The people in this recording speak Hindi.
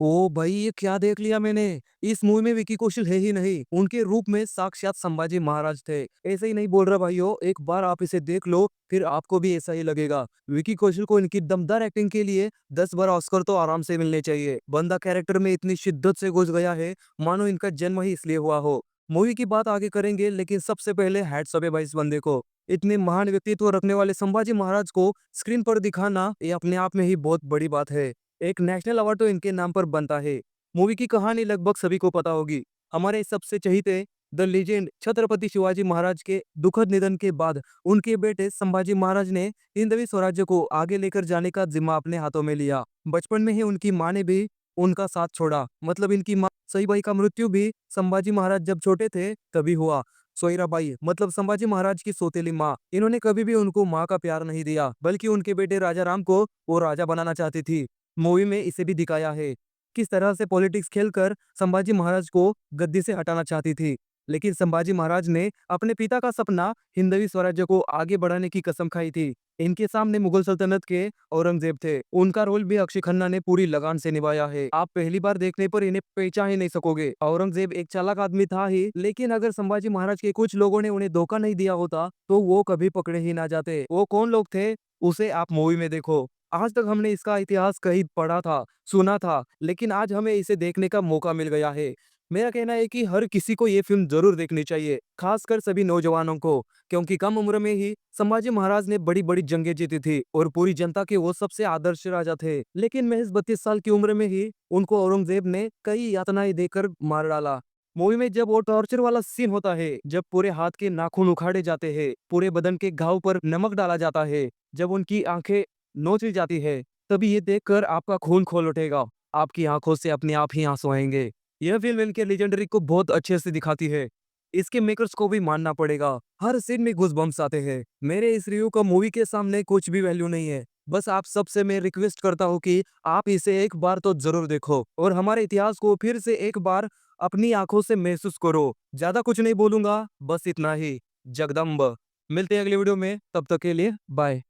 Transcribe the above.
ओ भाई, ये क्या देख लिया मैंने। इस मूवी में विकी कौशल है ही नहीं, उनके रूप में साक्षात संभाजी महाराज थे। ऐसे ही नहीं बोल रहा भाइयों, एक बार आप इसे देख लो फिर आपको भी ऐसा ही लगेगा। विकी कौशल को इनकी दमदार एक्टिंग के लिए 10 बार ऑस्कर तो आराम से मिलने चाहिए। बंदा कैरेक्टर में इतनी शिद्दत से घुस गया है, मानो इनका जन्म ही इसलिए हुआ हो। मूवी की बात आगे करेंगे, लेकिन सबसे पहले हैट्स ऑफ है भाई इस बंदे को। इतने महान व्यक्तित्व रखने वाले संभाजी महाराज को स्क्रीन पर दिखाना ये अपने आप में ही बहुत बड़ी बात है। एक नेशनल अवार्ड तो इनके नाम पर बनता है। मूवी की कहानी लगभग सभी को पता होगी। हमारे सबसे चहीते द लीजेंड छत्रपति शिवाजी महाराज के दुखद निधन के बाद उनके बेटे संभाजी महाराज ने हिंदवी स्वराज्य को आगे लेकर जाने का जिम्मा अपने हाथों में लिया। बचपन में ही उनकी माँ ने भी उनका साथ छोड़ा। मतलब इनकी माँ सईबाई का मृत्यु भी संभाजी महाराज जब छोटे थे तभी हुआ। सोयराबाई मतलब संभाजी महाराज की सौतेली माँ, इन्होंने कभी भी उनको माँ का प्यार नहीं दिया, बल्कि उनके बेटे राजा राम को वो राजा बनाना चाहती थी। मूवी में इसे भी दिखाया है किस तरह से पॉलिटिक्स खेलकर संभाजी महाराज को गद्दी से हटाना चाहती थी। लेकिन संभाजी महाराज ने अपने पिता का सपना हिंदवी स्वराज्य को आगे बढ़ाने की कसम खाई थी। इनके सामने मुगल सल्तनत के औरंगजेब थे। उनका रोल भी अक्षय खन्ना ने पूरी लगान से निभाया है। आप पहली बार देखने पर इन्हें पहचान ही नहीं सकोगे। औरंगजेब एक चालाक आदमी था ही, लेकिन अगर संभाजी महाराज के कुछ लोगों ने उन्हें धोखा नहीं दिया होता तो वो कभी पकड़े ही ना जाते। वो कौन लोग थे उसे आप मूवी में देखो। आज तक हमने इसका इतिहास कहीं पढ़ा था, सुना था, लेकिन आज हमें इसे देखने का मौका मिल गया है। मेरा कहना है कि हर किसी को ये फिल्म जरूर देखनी चाहिए, खासकर सभी नौजवानों को, क्योंकि कम उम्र में ही संभाजी महाराज ने बड़ी बड़ी जंगें जीती थी और पूरी जनता के वो सबसे आदर्श राजा थे। लेकिन महज 32 साल की उम्र में ही उनको औरंगजेब ने कई यातनाएं देकर मार डाला। मूवी में जब वो टॉर्चर वाला सीन होता है, जब पूरे हाथ के नाखून उखाड़े जाते हैं, पूरे बदन के घाव पर नमक डाला जाता है, जब उनकी आंखें नोची जाती है, तभी ये देखकर आपका खून खोल उठेगा। आपकी आंखों से अपने आप ही आंसू आएंगे। यह फिल्म इनके लेजेंडरी को बहुत अच्छे से दिखाती है। इसके मेकर्स को भी मानना पड़ेगा, हर सीन में गूज़बम्प्स आते हैं। मेरे इस रिव्यू का मूवी के सामने कुछ भी वैल्यू नहीं है। बस आप सबसे मैं रिक्वेस्ट करता हूँ कि आप इसे एक बार तो जरूर देखो और हमारे इतिहास को फिर से एक बार अपनी आंखों से महसूस करो। ज्यादा कुछ नहीं बोलूंगा, बस इतना ही। जगदम्ब। मिलते हैं अगले वीडियो में, तब तक के लिए बाय।